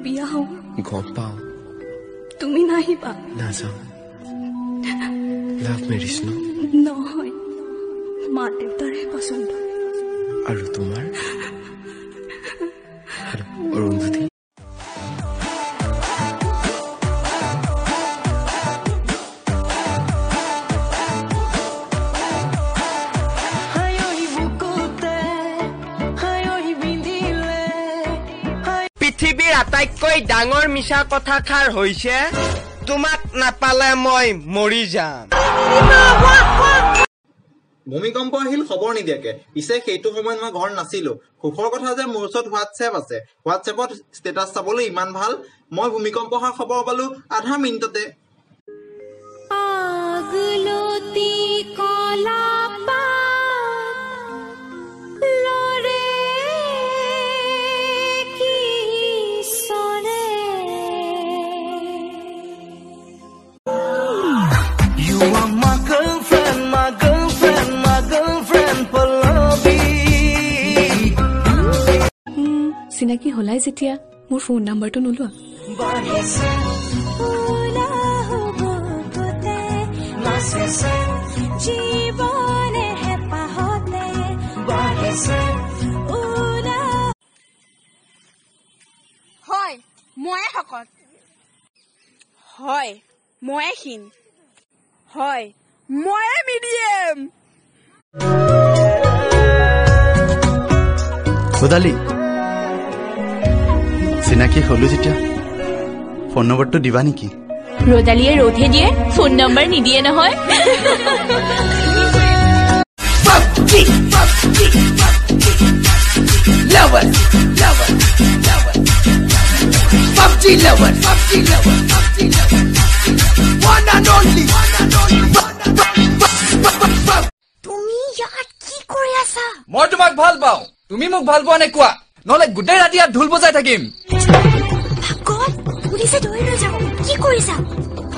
বিয়া হওঁ গম পাওঁ তুমি নাহিবা নাযাওঁ লাভ মেৰিজ ন নহয় মা দেউতাৰে পচন্দ আৰু তোমাৰ অৰুন্ধতী পৃথিৱীৰ আটাইতকৈ ডাঙৰ মিছা কথাষাৰ হৈছে তোমাক নাপালে মই মৰি যাম ভূমিকম্প আহিল খবৰ নিদিয়াকে পিছে সেইটো সময়ত মই ঘৰত নাছিলো সুখৰ কথা যে মোৰ ওচৰত হোৱাটছএপ আছে হোৱাটছএপত ষ্টেটাছ চাবলৈ ইমান ভাল মই ভূমিকম্প অহাৰ খবৰ পালো আধা মিনিটতে চিনাকি হলাই যেতিয়া মোৰ ফোন নাম্বাৰটো নোলোৱা হয় ময়ে শকত হয় ময়ে ক্ষীণ হয় ময়ে মিডিয়াম খোদালি চিনাকি হলো যেতিয়া ফোন নম্বৰটো দিবা নেকি ৰদালিয়ে ৰধে দিয়ে ফোন নম্বৰ নিদিয়ে নহয় তুমি ইয়াত কি কৰি আছা মই তোমাক ভাল পাওঁ তুমি মোক ভাল পোৱা নে কোৱা নহলে গোটেই ৰাতি ইয়াত ঢোল বজাই থাকিম পুলিচে ধৰি লৈ যাব কি কৰিছা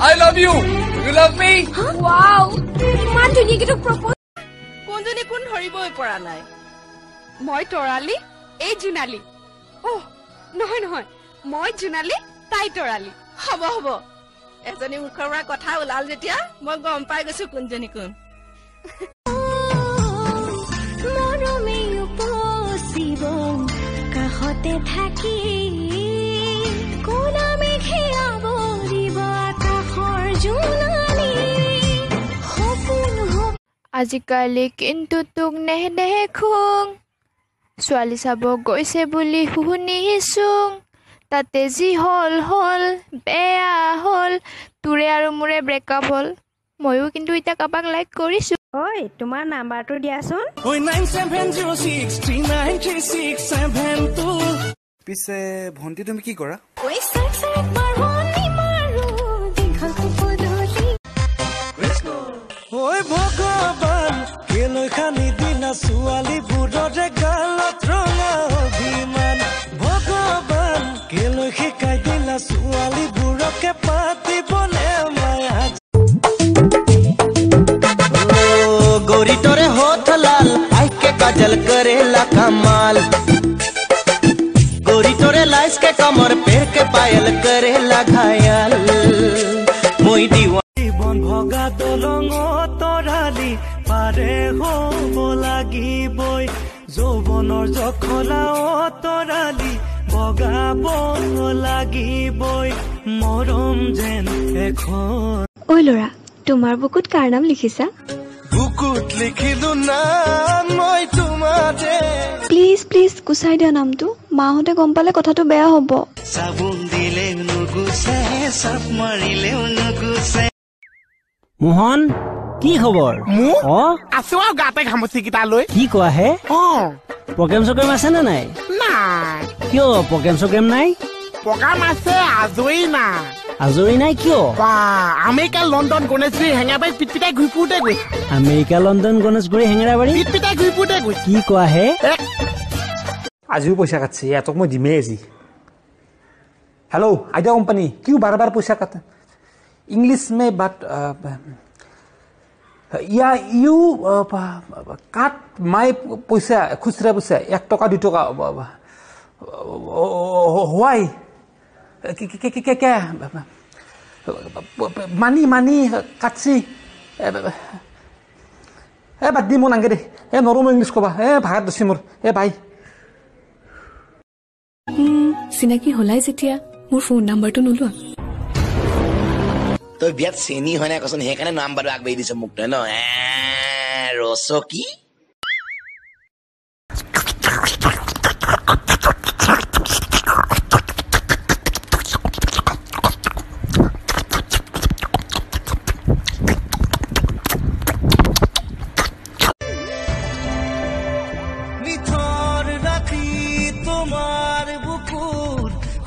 I love you you love me wow ইমান ধুনীয়াকৈ তো প্ৰপ'জ কোনজনী কোন ধৰিবই পৰা নাই মই তৰালি এই জোনালী নহয় নহয় মই জোনালী তাই তৰালি হ'ব হ'ব এজনী মুখৰ পৰা কথা ওলাল যেতিয়া মই গম পাই গৈছো কোনজনী কোন কাষতে থাকি কোনা মেঘে আৱৰিব আকাশৰ জোনালী আজিকালি কিন্তু তোক নেদেখো ছোৱালী চাব গৈছে বুলি শুনিছো তাতে যি হল হল বেয়া হল তোৰে আৰু মোৰে ব্ৰেকআপ হল ময়ো কিন্তু এতিয়া কাবাক লাইক কৰিছো ঐ তোমাৰ নাম্বাৰটো দিয়াচোন পিছে ভন্টি তুমি কি কৰা ভগৱান কেলৈ খানি দিনা ছোৱালী বুঢ়ৰে গালত ৰঙা অভিমান ভগৱান কেলৈ শিকাই দিলা ছোৱালী বুঢ়কে পাতিবলে মায়া गोरी तोरे होठ लाल आँख के काजल करेला कमाल गोरी तोरे लाइस के कमर पैर के पायल करेला घायल मोई दीवान জীৱন ভগা দলং তৰালি পাৰে হ'ব লাগিবই যৌৱনৰ জখলা তৰালি বগাব লাগিবই মৰম যেন এখন ঐ ল'ৰা তোমাৰ বুকুত কাৰ নাম লিখিছা বুকুত লিখিলো নাম মই তোমাৰে প্লিজ প্লিজ গুচাই দিয়া নামটো মাহঁতে গম পালে কথাটো বেয়া হ'ব চাবোন দিলে নুগুচে চাপ মাৰিলেও নুগুচে মোহন কি খবৰ আছো আৰু গাতে ঘামচি কেইটা লৈ কি কোৱা হে প্ৰগ্ৰেম চগ্ৰেম আছে নে নাই নাই কিয় প্ৰগ্ৰেম চগ্ৰেম নাই প্ৰগ্ৰাম আছে আজৰি নাই কিয় আমেৰিকা লণ্ডন গণেশগুৰি হেঙাবাৰীত পিটপিটাই ঘূৰি ফুৰোতে গৈছে আমেৰিকা লণ্ডন গণেশগুৰি হেঙেৰাবাৰী পিটপিটাই ঘূৰি ফুৰোতে গৈছে কি কোৱা হে আজিও পইচা কাটছে এতক মই দিমেই আজি হেল্ল' আইডিয়া কোম্পানী কিয় বাৰ বাৰ পইচা কাটে ইংলিছ মে বাট ইউ কাট মাই পইচা খুচৰা পইচা 1 টাকা 2 টাকা হোৱাই মানি কাটছি বাদ দি মোৰ নাংগে দে নৰো মই ইংলিছ কবা ভাগাত দছি মোৰ বাই চিনাকি হলাই যেতিয়া মোৰ ফোন নাম্বাৰটো নোলোৱা তই বিয়াত চেনি হয় নাই কচোন সেইকাৰণে নাম্বাৰটো আগবাঢ়ি দিছ মোক তই ন ৰস কি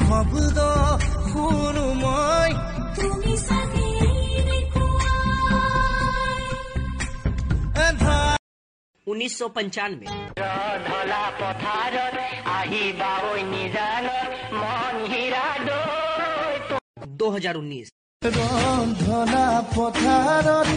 শব্দ শুনো মই 1995 ধলা পথাৰত আহিবা ঐ নিজানত মন হীৰা দৈ 2019 ৰন্ধনা পথাৰত